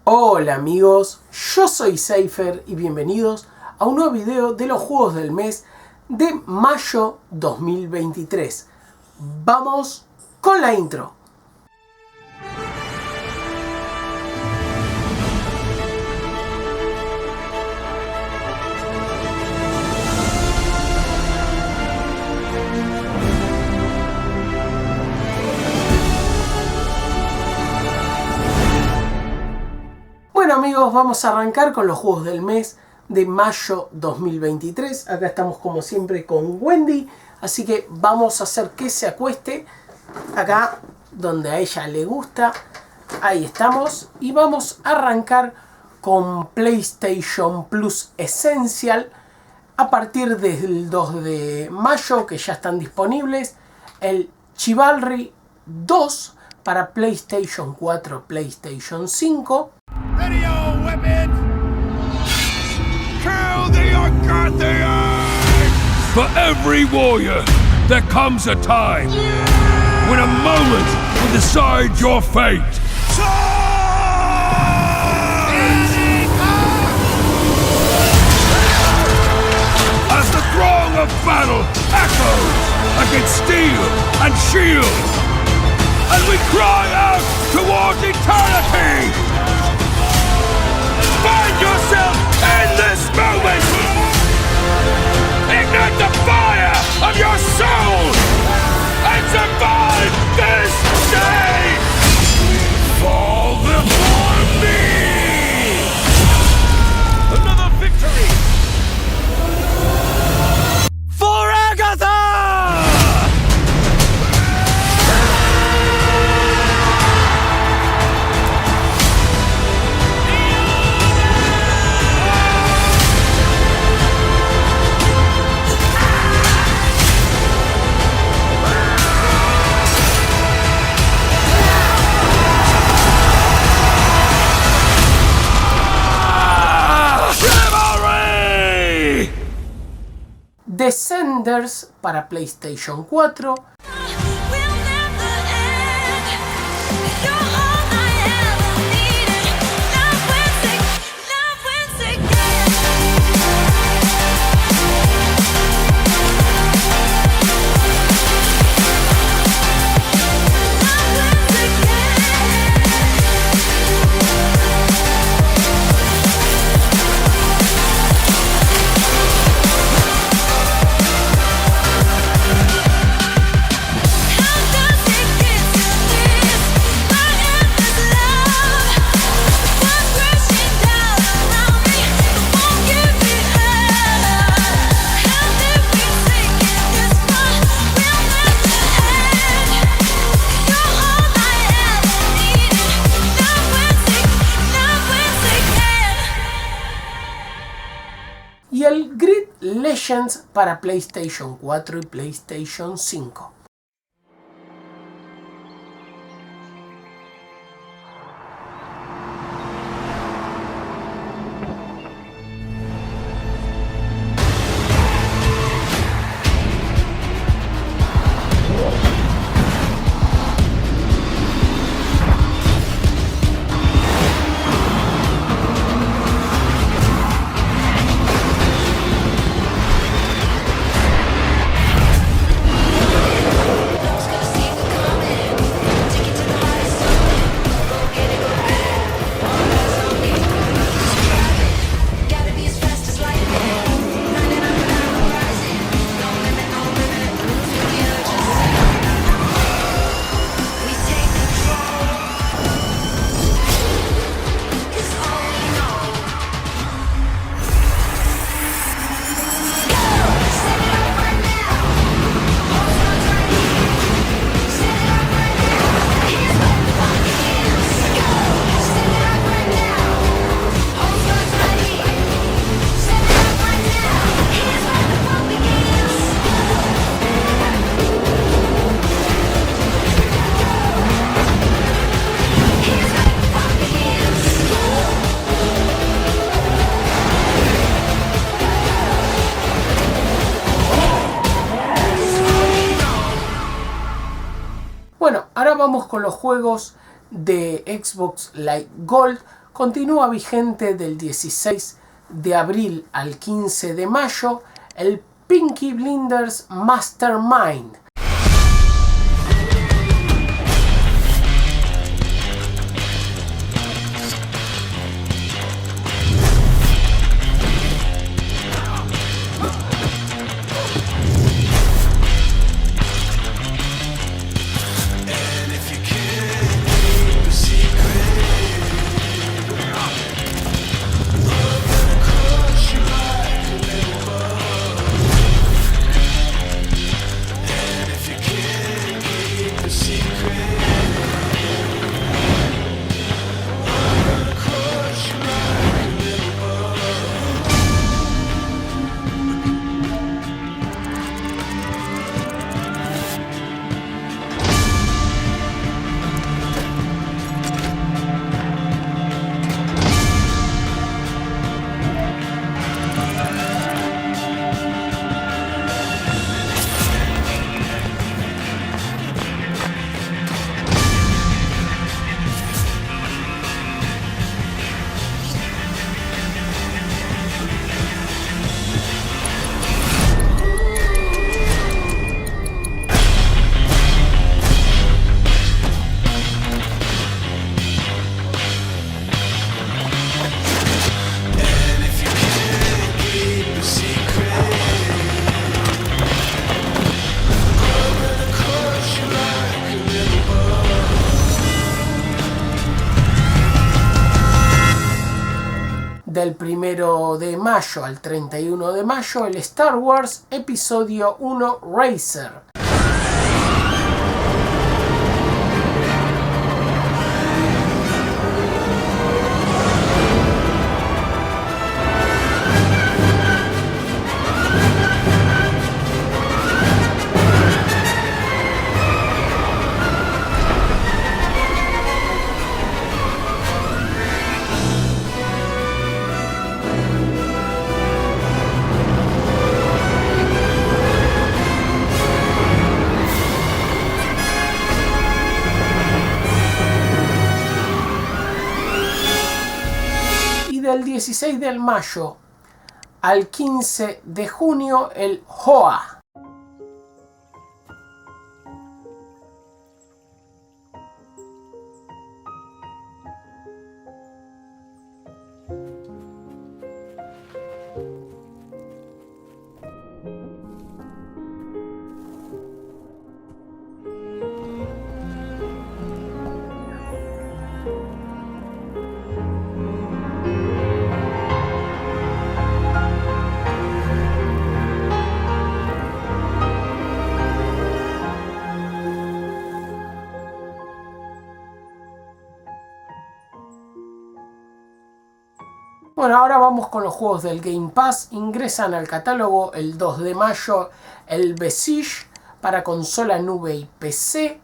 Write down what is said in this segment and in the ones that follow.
Hola amigos, yo soy Cypher y bienvenidos a un nuevo video de los juegos del mes de mayo 2023. Vamos con la intro. Bueno amigos, vamos a arrancar con los juegos del mes de mayo 2023. Acá estamos como siempre con Wendy, así que vamos a hacer que se acueste acá donde a ella le gusta. Ahí estamos y vamos a arrancar con PlayStation Plus Essential a partir del 2 de mayo, que ya están disponibles el CHIVALRY 2 para PlayStation 4, PlayStation 5. Ready your weapons! Kill the Arcathians! For every warrior, there comes a time when a moment will decide your fate. As the throng of battle echoes against steel and shield, and we cry out towards eternity! Find yourself in this moment! Ignite the fire of your soul! And survive this day! Fall before me! Another victory! For Agatha! Descenders para PlayStation 4. Y el Grid Legends para PlayStation 4 y PlayStation 5. Bueno, ahora vamos con los juegos de Xbox Live Gold continúa vigente del 16 de abril al 15 de mayo el Peaky Blinders Mastermind. Del 1 de mayo al 31 de mayo, el Star Wars Episodio 1 Racer. Del 16 de mayo al 15 de junio el HOA. Bueno, ahora vamos con los juegos del Game Pass. Ingresan al catálogo el 2 de mayo el BESIEGE para consola, nube y PC.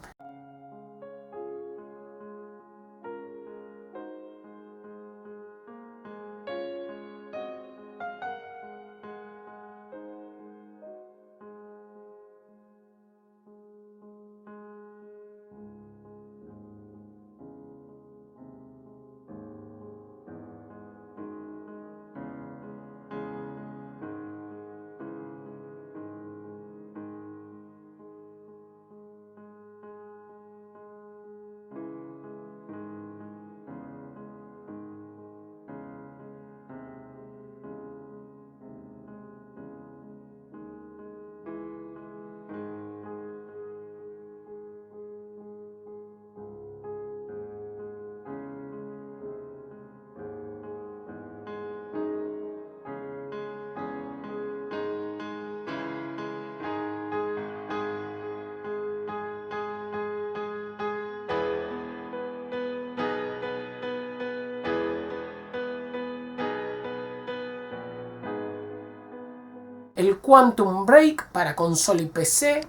El Quantum Break para consola y PC.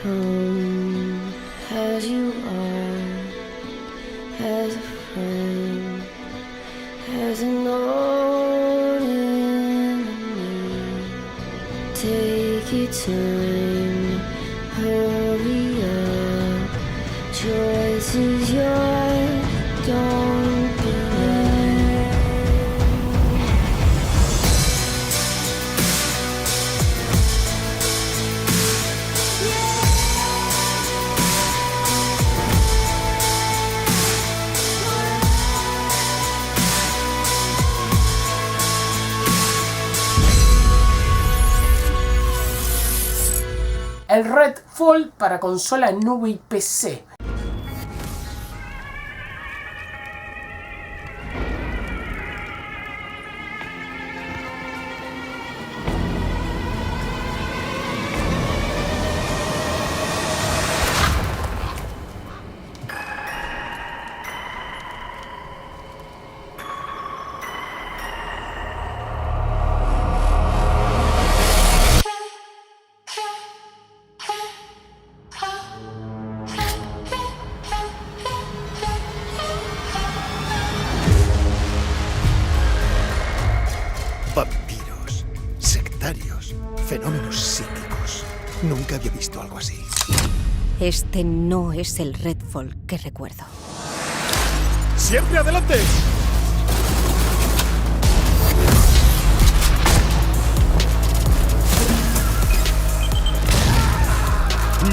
Come as you are, as a friend, as an old enemy. Take it. every time. Hurry up, choice is yours, don't be late. El REDFALL para consola, nube y PC. Vampiros, sectarios, fenómenos psíquicos. Nunca había visto algo así. Este no es el REDFALL que recuerdo. ¡Siempre adelante!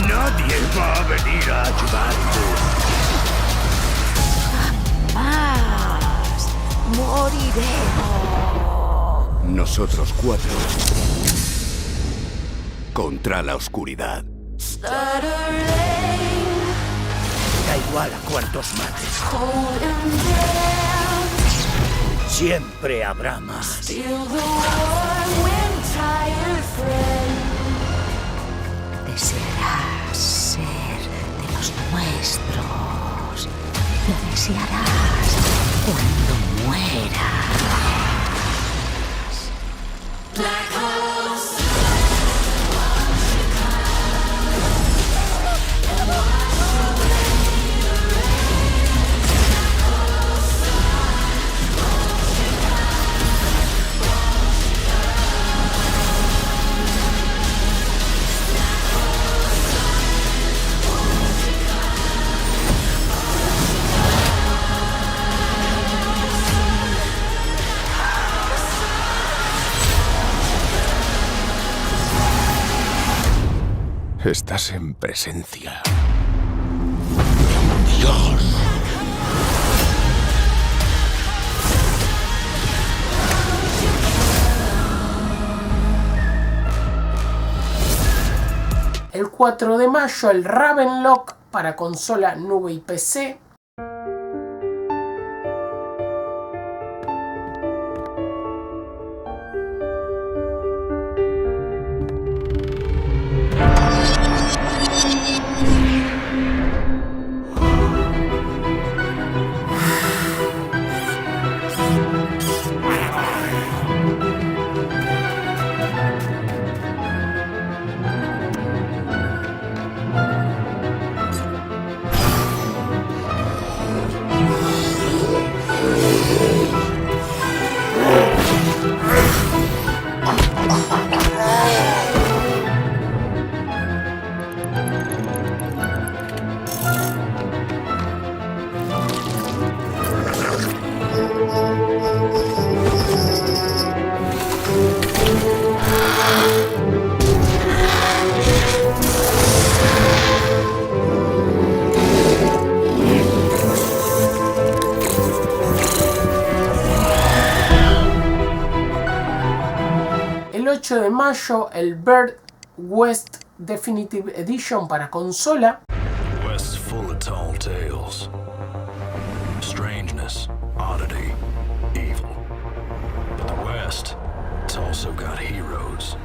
Nadie va a venir a ayudarte. ¡Más! ¡Moriremos! Nosotros cuatro contra la oscuridad. Da igual a cuántos mates. Siempre habrá más. Desearás ser de los nuestros. Lo desearás cuando mueras. Estás en presencia de un dios. El 4 de mayo, el RAVENLOK para consola, nube y PC. El 8 de mayo, el Bird West Definitive Edition para consola. The West's full of tall tales. Strangeness, oddity, evil. But the West, it's also got heroes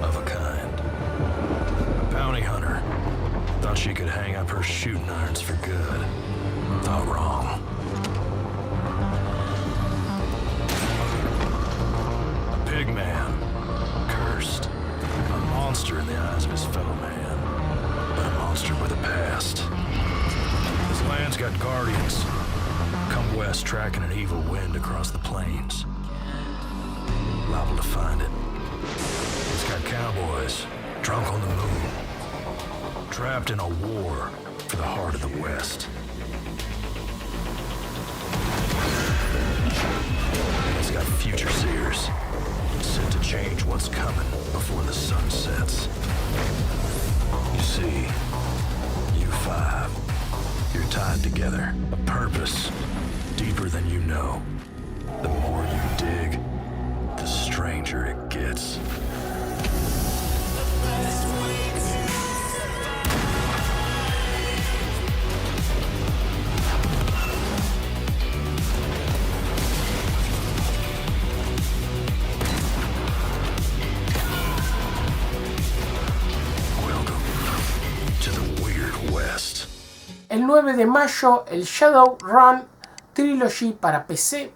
of a kind. A bounty hunter thought she could hang up her shooting irons for good. Thought wrong. A pig man, cursed. A monster in the eyes of his fellow man, but a monster with a past. His land's got guardians. Come west, tracking an evil wind across the plains. Liable to find it. He's got cowboys, drunk on the moon, trapped in a war for the heart of the West. It's got future seers, set to change what's coming before the sun sets. You see, you five, you're tied together, a purpose deeper than you know. The more you dig, the stranger it gets. El 9 de mayo, el Shadowrun Trilogy para PC.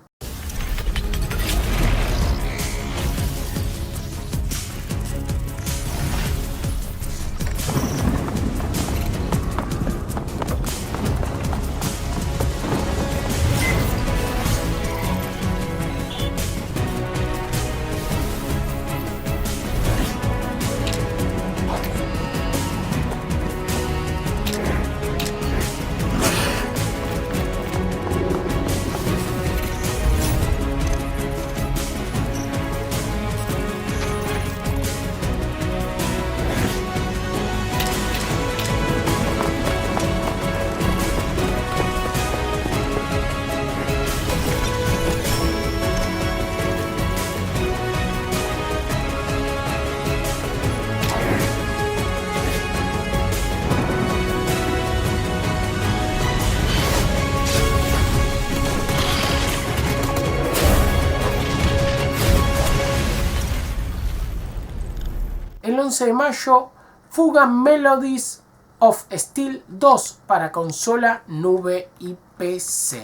El 11 de mayo, FUGA Melodies of Steel 2 para consola, nube y PC.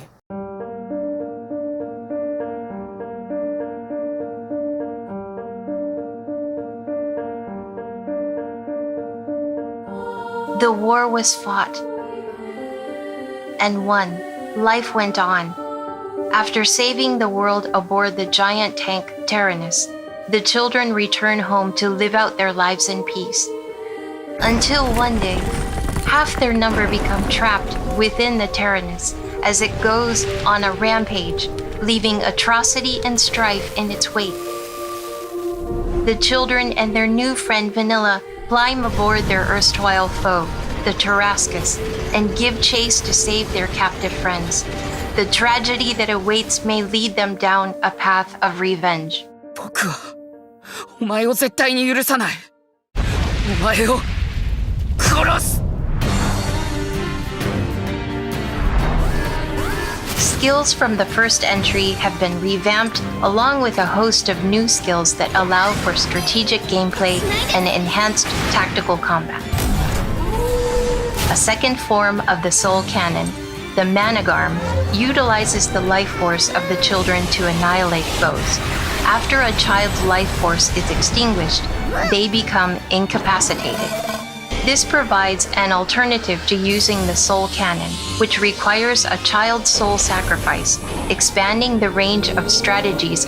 The war was fought and won. Life went on. After saving the world aboard the giant tank Tyrannus, the children return home to live out their lives in peace. Until one day, half their number become trapped within the Tyrannus as it goes on a rampage, leaving atrocity and strife in its wake. The children and their new friend Vanilla climb aboard their erstwhile foe, the Tarascus, and give chase to save their captive friends. The tragedy that awaits may lead them down a path of revenge. 僕はお前を絶対に許さない。お前を殺す。 Skills from the first entry have been revamped along with a host of new skills that allow for strategic gameplay and enhanced tactical combat. A second form of the Soul Cannon, the Managarm, utilizes the life force of the children to annihilate foes. After a child's life force is extinguished, they become incapacitated. This provides an alternative to using the Soul Cannon, which requires a child's soul sacrifice, expanding the range of strategies.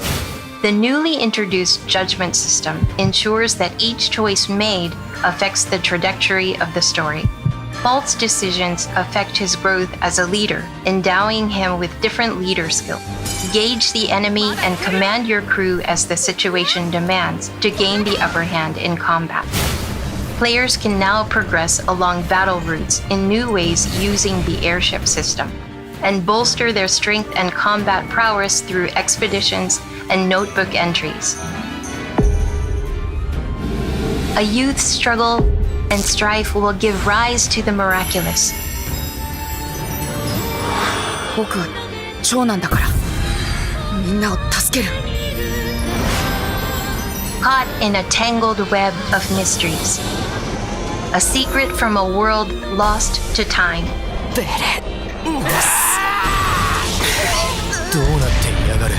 The newly introduced judgment system ensures that each choice made affects the trajectory of the story. False decisions affect his growth as a leader, endowing him with different leader skills. Gauge the enemy and command your crew as the situation demands to gain the upper hand in combat. Players can now progress along battle routes in new ways using the airship system, and bolster their strength and combat prowess through expeditions and notebook entries. A youth's struggle and strife will give rise to the miraculous. 僕は長男だからみんなを助ける。 Caught in a tangled web of mysteries. A secret from a world lost to time. ベレモス。どうなっていやがる。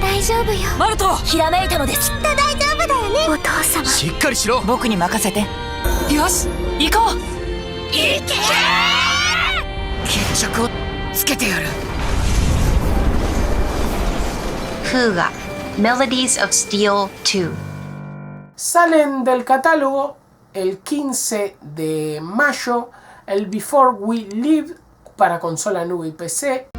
大丈夫よ。マルト、ひらめいたのです。きっと大丈夫だよね。お父様。しっかりしろ。僕に任せて。よし、行こう。行け。決着をつけてやる。FUGA, Melodies of Steel 2. Salen del catálogo el 15 de mayo el Before We Leave para consola, nube y PC.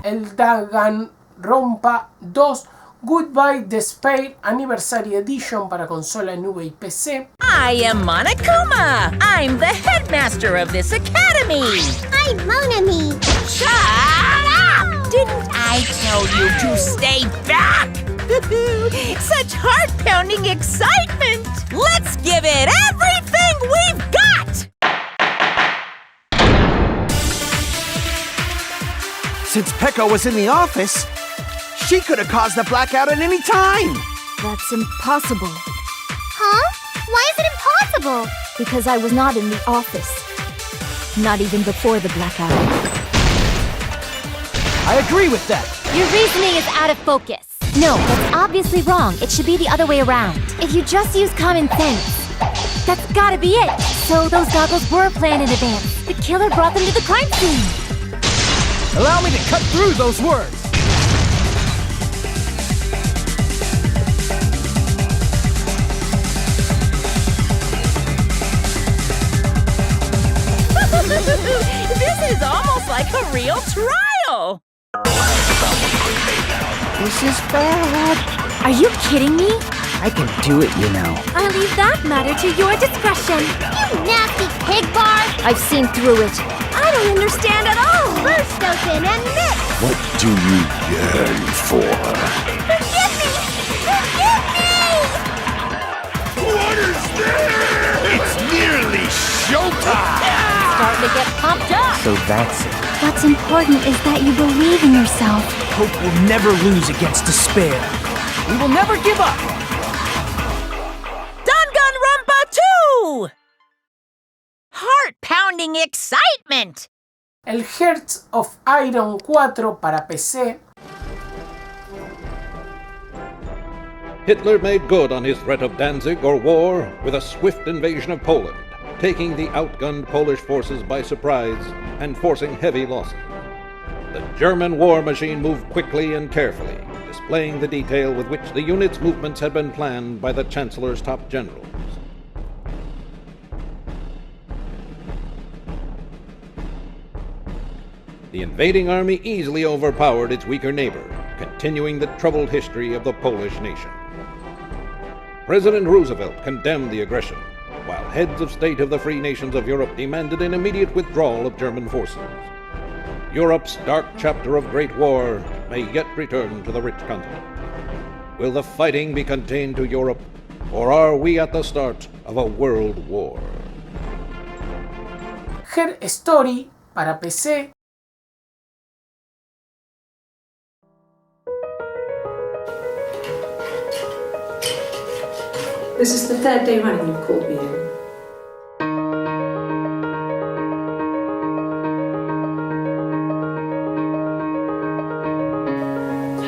El Danganronpa 2 Goodbye Despair Anniversary Edition para consola, nube y PC. I am Monokuma. I'm the headmaster of this academy. I'm Monami. Shut up! Didn't I tell you to stay back? Such heart-pounding excitement! Let's give it everything we've got! Since Pekka was in the office, she could have caused the blackout at any time! That's impossible. Huh? Why is it impossible? Because I was not in the office. Not even before the blackout. I agree with that! Your reasoning is out of focus. No, that's obviously wrong. It should be the other way around. If you just use common sense, that's gotta be it. So those goggles were planned in advance. The killer brought them to the crime scene. Allow me to cut through those words! This is almost like a real trial! This is bad. Are you kidding me? I can do it, you know. I leave that matter to your discretion. You nasty pig bar! I've seen through it. I don't understand at all! Burst open and mix! What do you yearn for? Forgive me! Forgive me! What is this? It's nearly showtime! Starting to get pumped up. So that's it. What's important is that you believe in yourself. Hope will never lose against despair. We will never give up! Danganronpa 2! Heart-pounding excitement! El Hearts of Iron 4 para PC. Hitler made good on his threat of Danzig or war with a swift invasion of Poland, taking the outgunned Polish forces by surprise and forcing heavy losses. The German war machine moved quickly and carefully, displaying the detail with which the unit's movements had been planned by the Chancellor's top generals. The invading army easily overpowered its weaker neighbor, continuing the troubled history of the Polish nation. President Roosevelt condemned the aggression, while heads of state of the free nations of Europe demanded an immediate withdrawal of German forces. Europe's dark chapter of Great War may yet return to the rich continent. Will the fighting be contained to Europe, or are we at the start of a world war? Her Story para PC. This is the third day running you've called me in.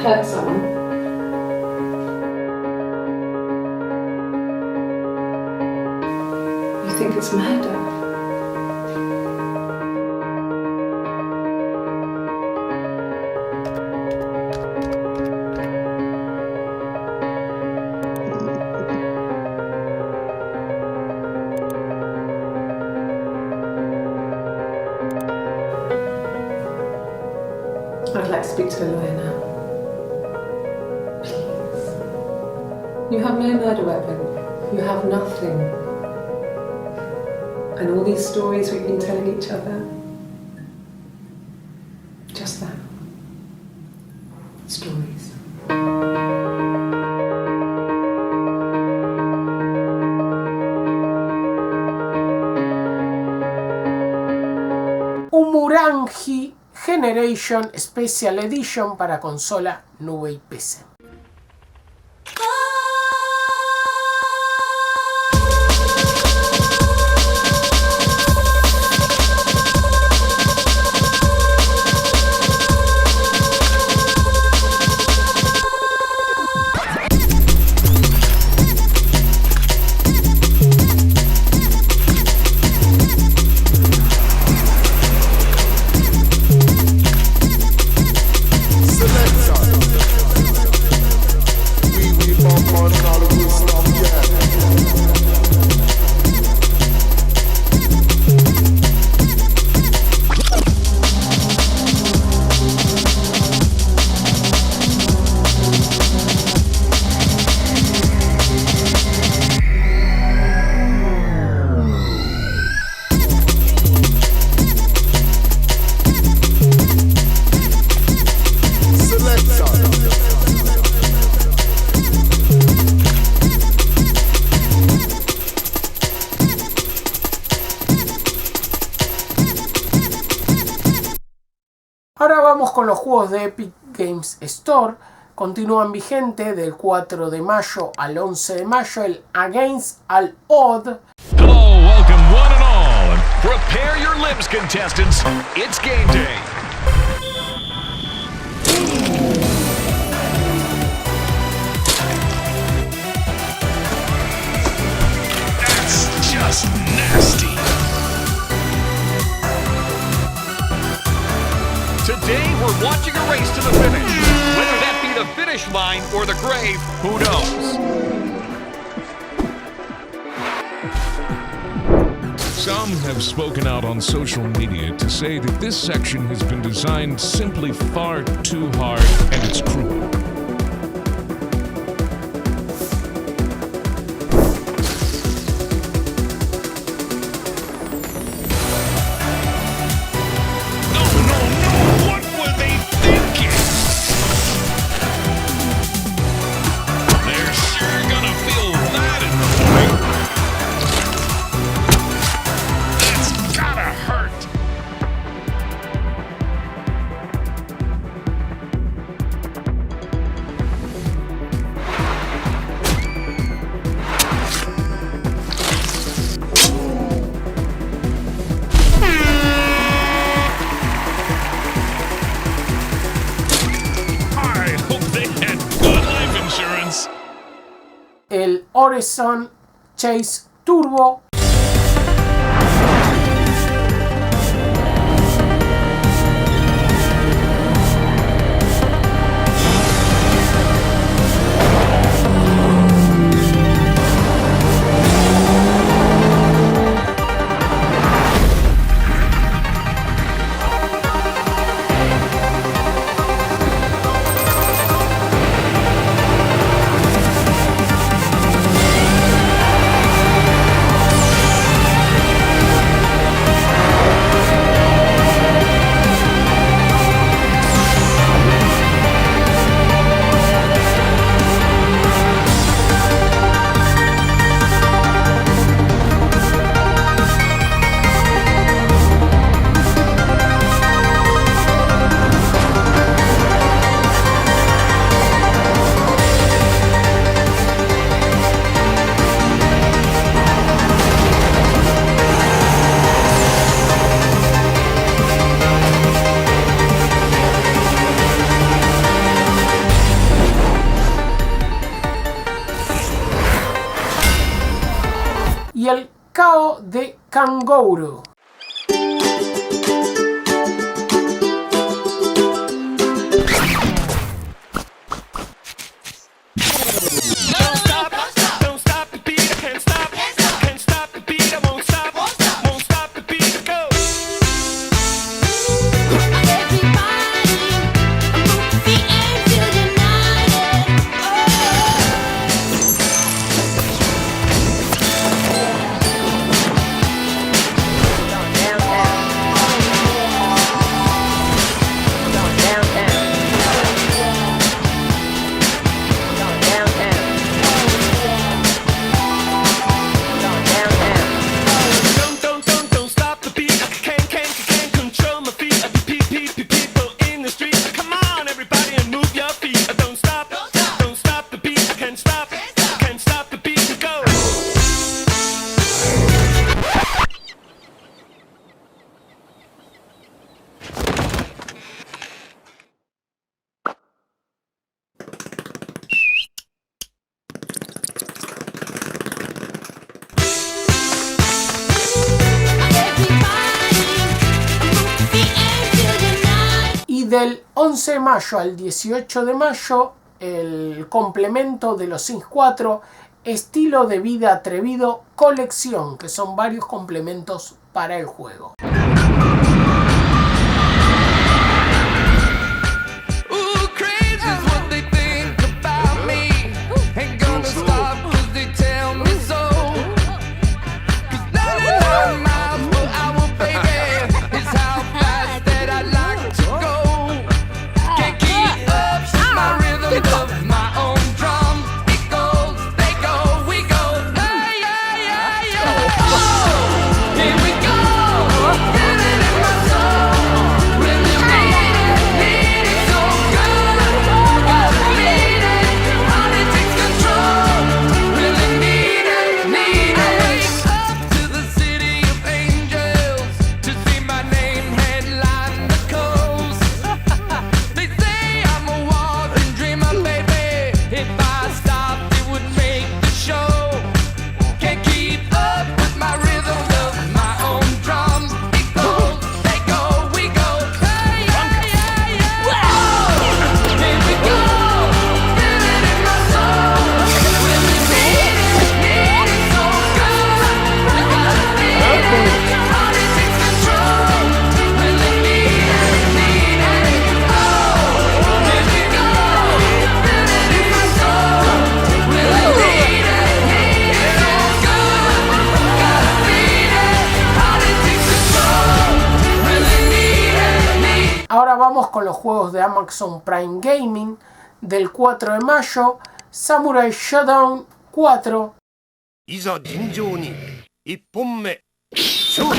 Hurt someone. You think it's murder? I'd like to speak to a lawyer now. Please. You have no murder weapon. You have nothing. And all these stories we've been telling each other, just that. Stories. UMURANGI Generation Special Edition para consola, nube y PC. Ahora vamos con los juegos de Epic Games Store. Continúan vigente del 4 de mayo al 11 de mayo el Against All Odds. Hello, welcome one and all, and prepare your limbs, contestants. It's game day. That's just nasty. Today, we're watching a race to the finish. Whether that be the finish line or the grave, who knows? Some have spoken out on social media to say that this section has been designed simply far too hard and it's cruel. El Horizon Chase Turbo. Y el Cao de Kangourou. del 11 de mayo al 18 de mayo, el complemento de los Sims 4, estilo de vida atrevido colección, que son varios complementos para el juego. Ahora vamos con los juegos de Amazon Prime Gaming del 4 de mayo, Samurai Shodown 4. いざ尋常に1本目勝負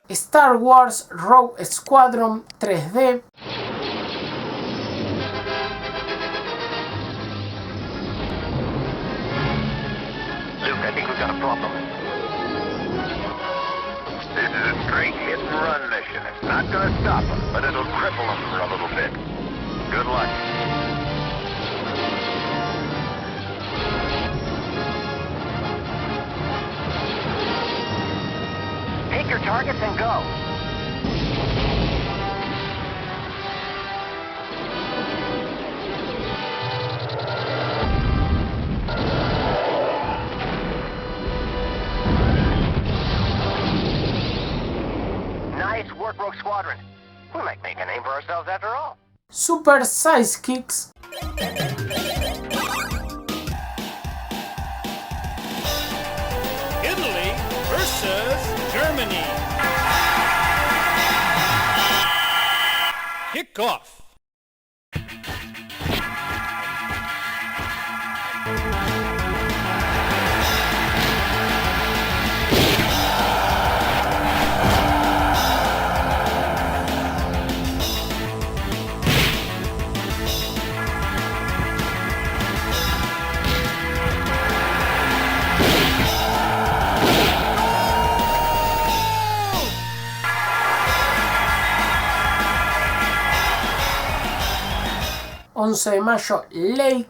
Star Wars Rogue Squadron 3D. Luke, I think we've got a problem. This is a straight hit and run mission. It's not gonna stop them, but it'll cripple them for a little bit. Good luck. Take your targets and go. Nice work, Rogue Squadron. We might make a name for ourselves after all. Super Sidekicks. Italy versus Germany. Kick off. De mayo, Lake.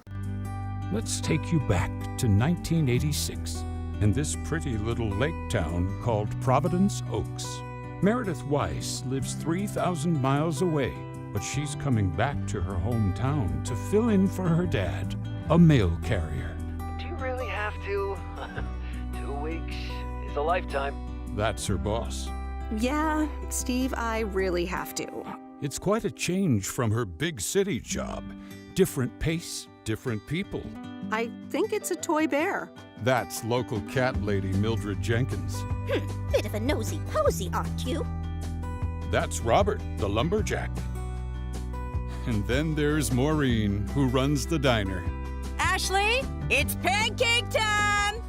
Let's take you back to 1986 in this pretty little lake town called Providence Oaks. Meredith Weiss lives 3,000 miles away, but she's coming back to her hometown to fill in for her dad, a mail carrier. Do you really have to? 2 weeks is a lifetime. That's her boss. Yeah, Steve, I really have to. It's quite a change from her big city job. Different pace, different people. I think it's a toy bear. That's local cat lady Mildred Jenkins. Bit of a nosy posy, aren't you? That's Robert, the lumberjack. And then there's Maureen, who runs the diner. Ashley, it's pancake time!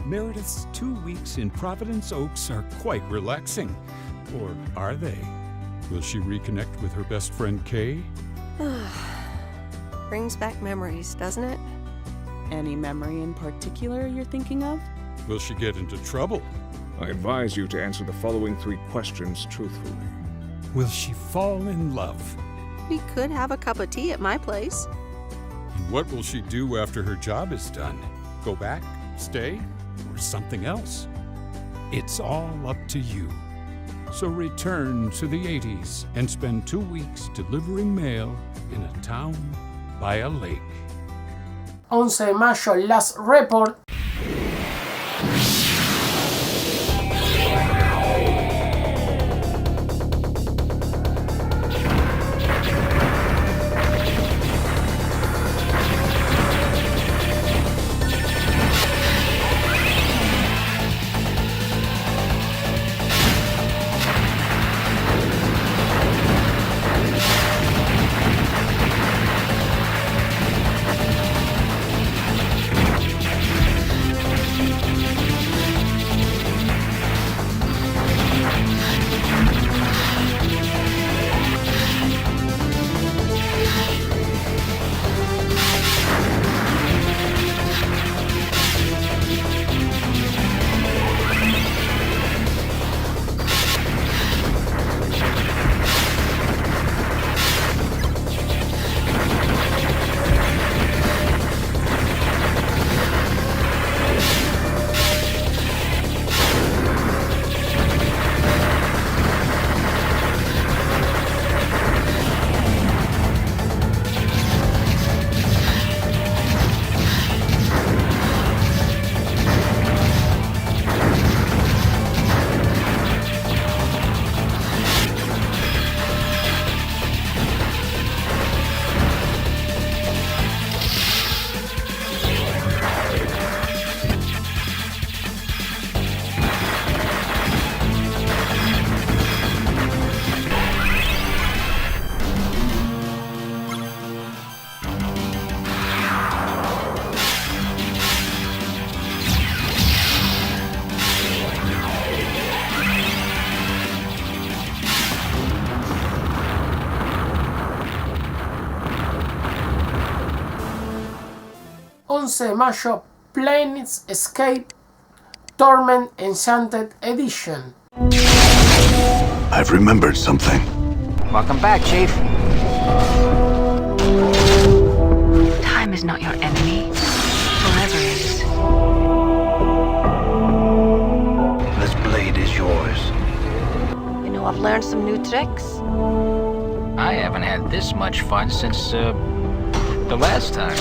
Meredith's 2 weeks in Providence Oaks are quite relaxing. Or are they? Will she reconnect with her best friend Kay? Brings back memories, doesn't it? Any memory in particular you're thinking of? Will she get into trouble? I advise you to answer the following 3 questions truthfully. Will she fall in love? We could have a cup of tea at my place. And what will she do after her job is done? Go back, stay, or something else? It's all up to you. So return to the 80s and spend 2 weeks delivering mail in a town by a lake. 11 de mayo, Last Report. De mayo, Planes Escape Torment Enchanted Edition. I've remembered something. Welcome back, Chief. Time is not your enemy. Forever is. This blade is yours. You know, I've learned some new tricks. I haven't had this much fun since, the last time.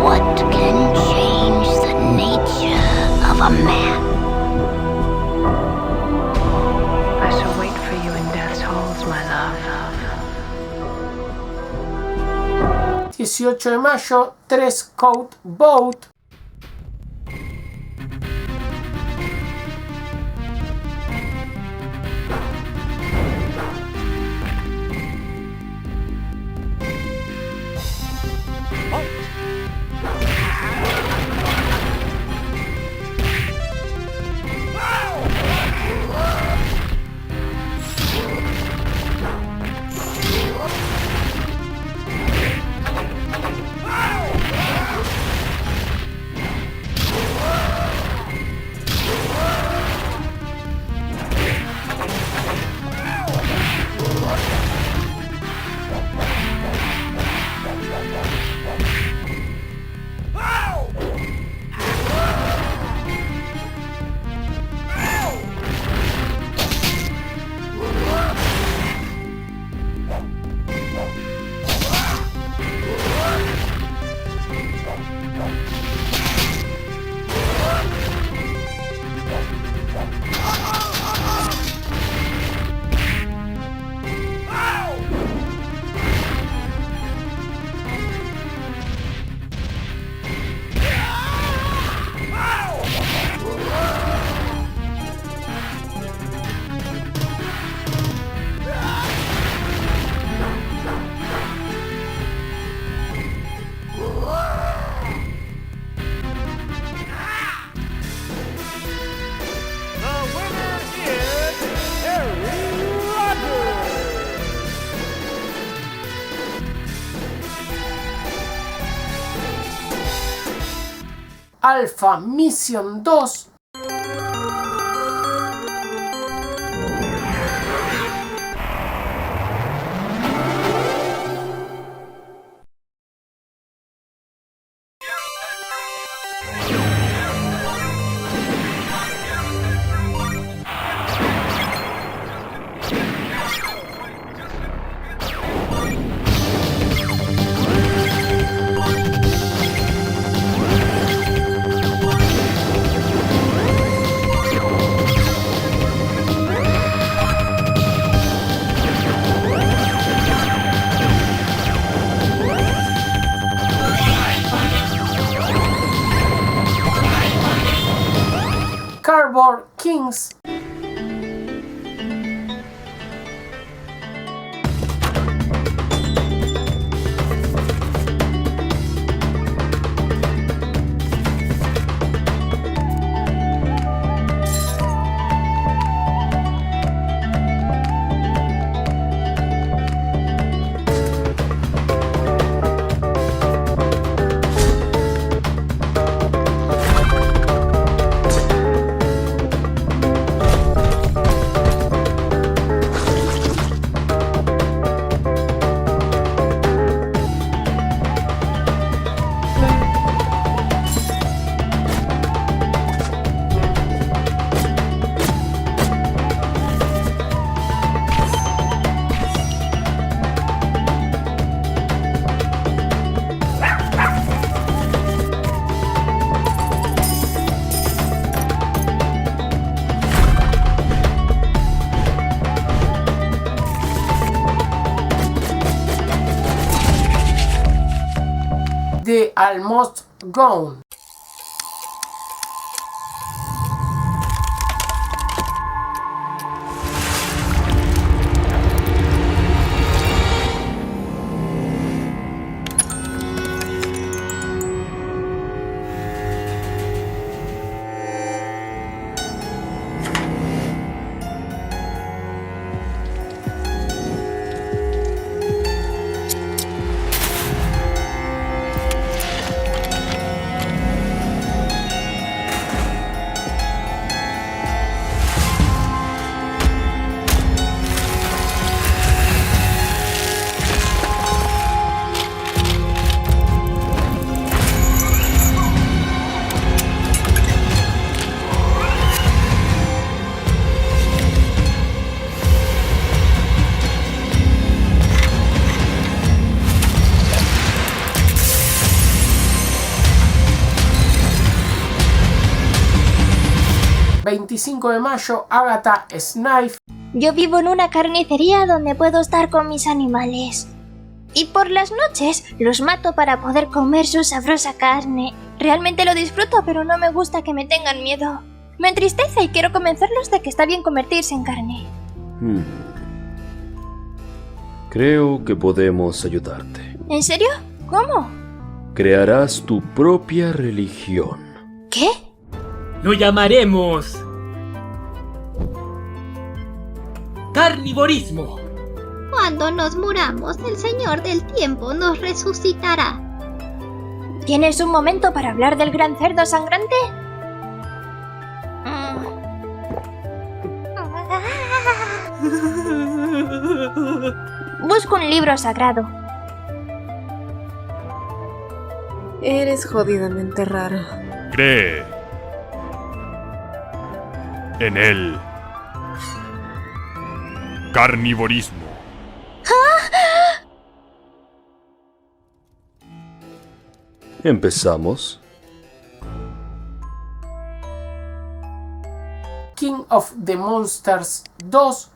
What can change the nature of a man? I shall wait for you in death's halls, my love. 18 de mayo, 3 Coat Boat. Alpha Mission 2. Cardboard Kings. The Almost Gone. ...25 de mayo, Agatha Snife. Yo vivo en una carnicería donde puedo estar con mis animales. Y por las noches los mato para poder comer su sabrosa carne. Realmente lo disfruto, pero no me gusta que me tengan miedo. Me entristece y quiero convencerlos de que está bien convertirse en carne. Creo que podemos ayudarte. ¿En serio? ¿Cómo? Crearás tu propia religión. ¿Qué? Lo llamaremos carnivorismo. Cuando nos muramos, el Señor del Tiempo nos resucitará. ¿Tienes un momento para hablar del gran cerdo sangrante? Busco un libro sagrado. Eres jodidamente rara. Cree en el carnivorismo. Empezamos. King of the Monsters 2.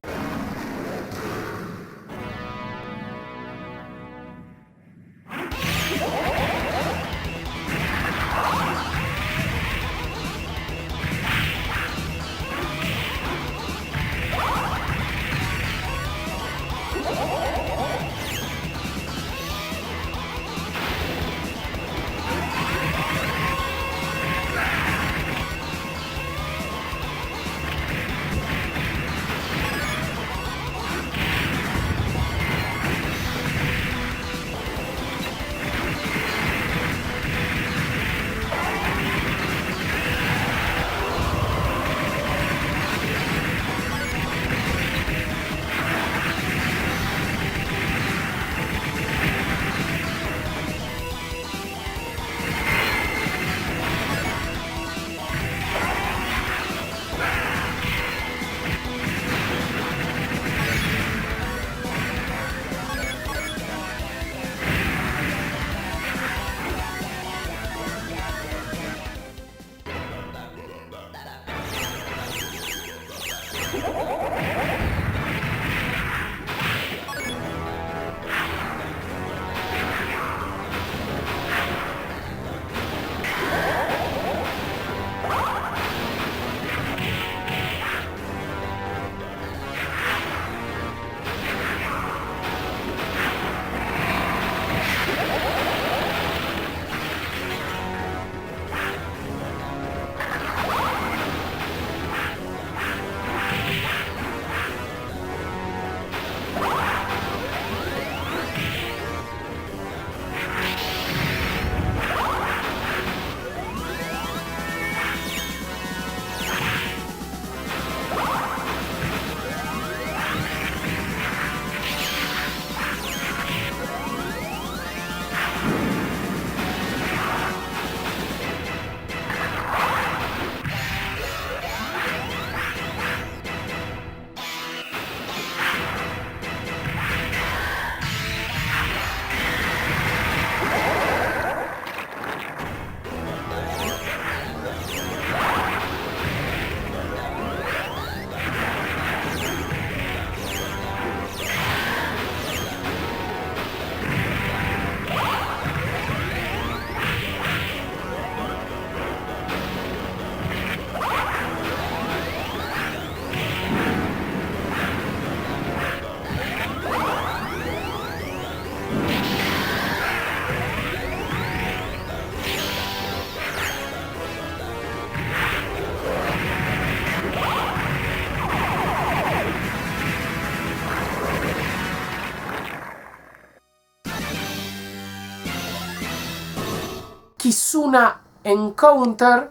Kizuna Encounter.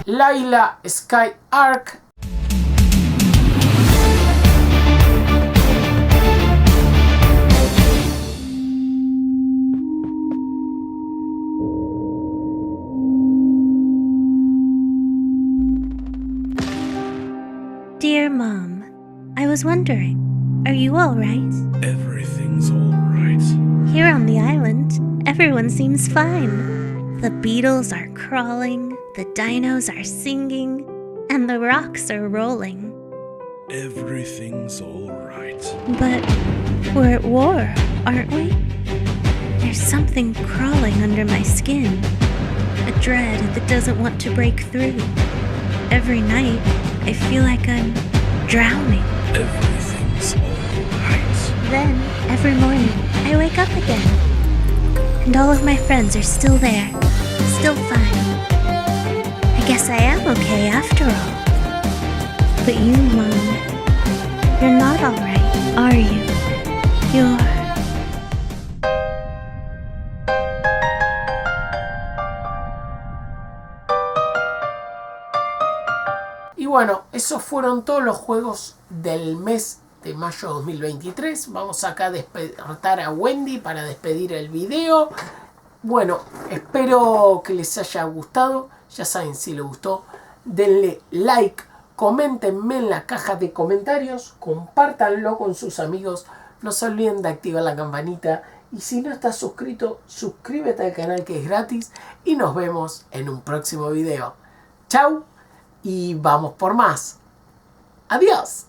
Layla Sky Arc. Dear Mom, I was wondering, are you all right? Everything's all right. Here on the island, everyone seems fine. The beetles are crawling, the dinos are singing, and the rocks are rolling. Everything's all right. But we're at war, aren't we? There's something crawling under my skin. A dread that doesn't want to break through. Every night, I feel like I'm drowning. Everything's all right. Then, every morning, I wake up again. And all of my friends are still there, still fine. I guess I am okay after all. But you, Mom, you're not alright, are you? You're... Y bueno, esos fueron todos los juegos del mes de mayo 2023. Vamos acá a despertar a Wendy para despedir el video. Bueno, espero que les haya gustado. Ya saben, si les gustó, denle like, coméntenme en la caja de comentarios, compártanlo con sus amigos. No se olviden de activar la campanita. Y si no estás suscrito, suscríbete al canal que es gratis. Y nos vemos en un próximo video. Chau. Y vamos por más. Adiós.